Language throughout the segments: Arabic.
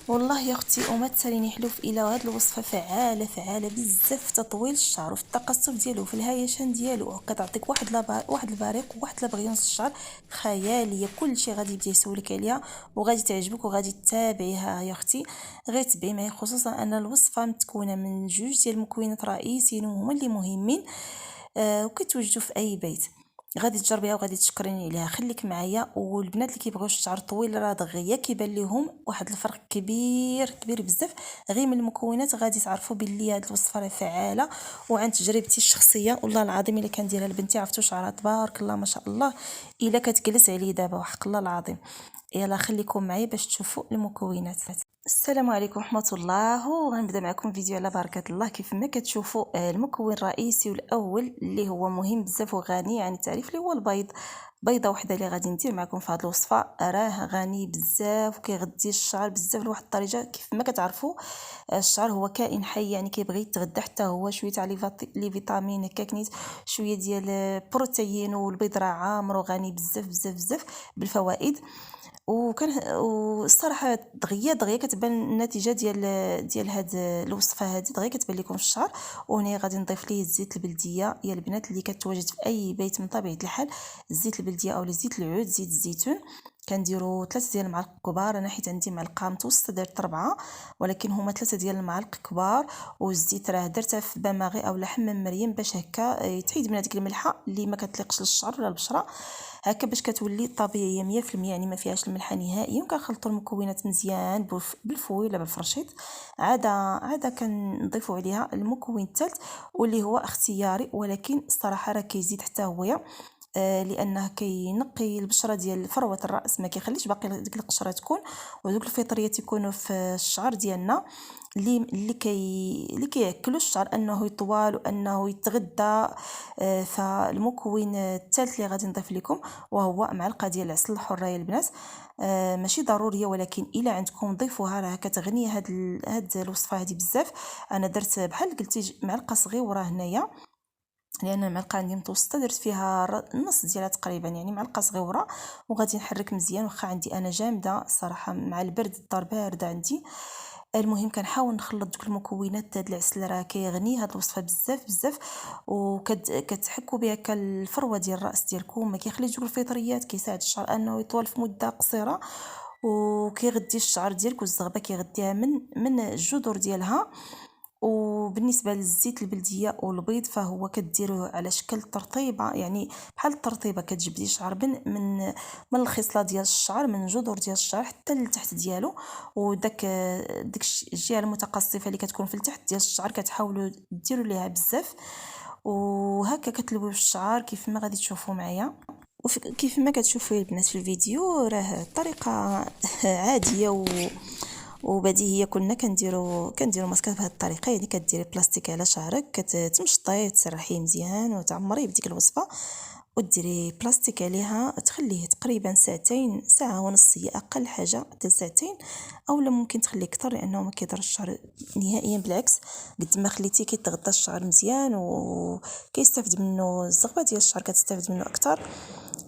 والله يا اختي وما تساليني حلوف الى هاد الوصفه فعاله بزاف في تطويل الشعر وفي التقصف ديالو وفي الهيشان ديالو، كتعطيك واحد البريق وواحد لابغيونس الشعر خياليه. كلشي غادي يبدا يسولك عليها وغادي تعجبك وغادي تتابعيها يا اختي. غير تبعي معايا، خصوصا ان الوصفه متكونه من جوج ديال المكونات رئيسيين وهما اللي مهمين وكتوجدوا في اي بيت. غادي تجربيها وغادي تشكريني عليها. خليك معايا. والبنات اللي كيبغيو الشعر طويل راه دغيا كيبان لهم واحد الفرق كبير بزاف غير من المكونات. غادي تعرفوا باللي هاد الوصفه راه فعاله، وعن تجربتي الشخصيه والله العظيم الا كنديرها لبنتي عرفتوا شعرها تبارك الله ما شاء الله الا كتجلس عليه دابا وحق الله العظيم. يلا خليكم معايا باش تشوفوا المكونات. السلام عليكم ورحمه الله. وغنبدا معكم فيديو على بركه الله. كيف ما كتشوفوا المكون الرئيسي والاول اللي هو مهم بزاف وغني عن التعريف اللي هو البيض. بيضه وحده اللي غادي ندير معكم في هذه الوصفه راه غني بزاف وكيغذي الشعر بزاف لواحد الطريقه. كيف ما كتعرفوا الشعر هو كائن حي، يعني كيبغي يتغذى حتى هو شويه تاع لي فيتامين هكاك نيت شويه ديال البروتين. والبيض راه عامر وغني بزاف بالفوائد. وكان والصراحه دغيا كتبان النتيجه ديال هاد الوصفه هذه دغيا كتبان لكم في الشعر. وهنا غادي نضيف ليه الزيت البلديه يا البنات اللي كتواجد في اي بيت من طبيعه الحال. الزيت البلديه او زيت العود زيت الزيتون. كنديروا 3 ديال المعالق كبار. انا حيت عندي معلقه متوسطه درت 4، ولكن هما 3 ديال المعالق كبار. والزيت راه درته في باماغي او لحم مريم باش هكا يتحيد من هذيك الملحه اللي ما كتليقش للشعر ولا البشره هكا باش كتولي طبيعيه 100%، يعني ما فيهاش الملحه نهائيا. وكنخلطوا المكونات مزيان بالفوي ولا بالفرشيط. عاده كنضيفوا عليها المكون الثالث واللي هو اختياري، ولكن الصراحه راه كيزيد حتى هو لانه كينقي البشره ديال فروه الراس، ما كيخليش باقي ديك القشره تكون ودوك الفطريات يكونوا في الشعر ديالنا اللي كياكلوا الشعر انه يطول وانه يتغذى. فالمكون الثالث اللي غادي نضيف لكم وهو معلقه ديال العسل الحر يا البنات. ماشي ضروريه، ولكن الا عندكم ضيفوها راه كتغني هاد الوصفه هذه بزاف. انا درت بحال قلتي معلقه صغيره هنايا لان المعلقه عندي متوسطه درت فيها النص ديالها تقريبا، يعني معلقه صغيره. وغادي نحرك مزيان واخا عندي انا جامده الصراحه مع البرد الدار بارده عندي. المهم كنحاول نخلط دوك المكونات. هاد العسل راه كيغني هاد الوصفه بزاف وكتحكوا بها كالفروه ديال الراس ديالكم، ما كيخليش دوك الفطريات، كيساعد الشعر انه يطول في مده قصيره وكيغذي الشعر ديالك. والزغبه كيغذيها من الجذور ديالها. وبالنسبه للزيت البلديه والبيض فهو كديروه على شكل ترطيبه، يعني بحال الترطيبه كتجبدي الشعر من الخصله ديال الشعر من جذور ديال الشعر حتى لتحت ديالو. وداك الجهه المتقصفه اللي كتكون في التحت ديال الشعر كتحاولوا ديروا ليها بزاف. وهكا كتلويو الشعر كيف ما غادي تشوفوا معايا. كيف ما كتشوفوا البنات في الفيديو راه طريقه عاديه وبديهيه. كنا كنديروا ماسكات بهذه الطريقه، يعني كديري بلاستيك على شعرك كتمشطيه تسرحيه مزيان وتعمريه بديك الوصفه وديري بلاستيك عليها تخليه تقريبا ساعتين ساعه ونص هي اقل حاجه حتى ساعتين، او لا ممكن تخليه اكثر لانه ما كيضر الشعر نهائيا. بالعكس قد ما خليتيه كيتغطى الشعر مزيان وكيستافد منه الزغبه ديال الشعر كتستافد منه اكثر.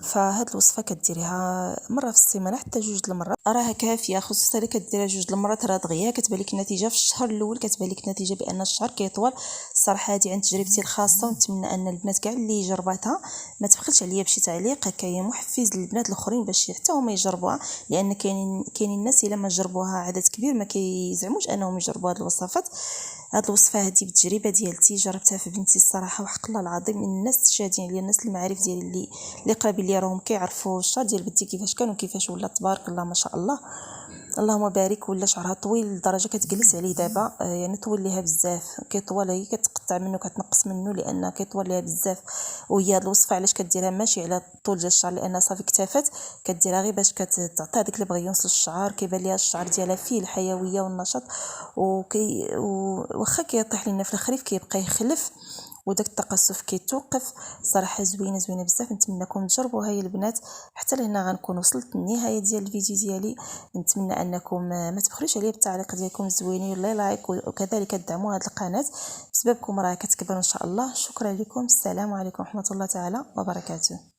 فهاد الوصفه كديريها مره في السيمانه حتى جوج المرات راها كافيه، خصوصا الا كديرها جوج المرات راه دغيا كتبان لك النتيجه في الشهر الاول. كتبان لك النتيجه بان الشعر كيطول. الصراحه هذه عن تجربتي الخاصه، ونتمنى ان البنات كاع اللي جربتها ما تبخلش عليا بشي تعليق هكايا محفز للبنات الاخرين باش حتى هما يجربوها. لان كاينين الناس الا ما جربوها عدد كبير ما كيزعموش انهم يجربوا هذه الوصفات. هاد الوصفه هذه بالتجربه ديالتي جربتها في بنتي الصراحه وحق الله العظيم من الناس الشادين عليا، الناس المعارف ديالي اللي قرابين ليا راهم كيعرفوا الشعر ديال بنتي كيفاش كان وكيفاش ولا تبارك الله ما شاء الله اللهم بارك. ولا شعرها طويل لدرجه كتجلس عليه دابا يعني طول ليها بزاف كيطول، هي كتقطع منه كتنقص منه لان كيطول ليها بزاف. وهي هاد الوصفه علاش كديرها ماشي على طول ديال الشعر لان صافي اكتفت، كديرها غير باش كتعطي هذيك البغيونس للشعر. كيبان ليها الشعر ديالها فيه الحيويه والنشاط واخا كيطيح لنا في الخريف كيبقى يخلف وداك التقصف كيتوقف. صراحه زوينه بزاف. نتمنىكم تجربوها يا البنات. حتى لهنا غنكون وصلت للنهايه ديال الفيديو ديالي. نتمنى انكم ما تبخلوش عليا بالتعليق ديالكم الزوينين لايك وكذلك تدعموا هذه القناه، بسببكم راه كتكبر ان شاء الله. شكرا لكم. السلام عليكم ورحمه الله تعالى وبركاته.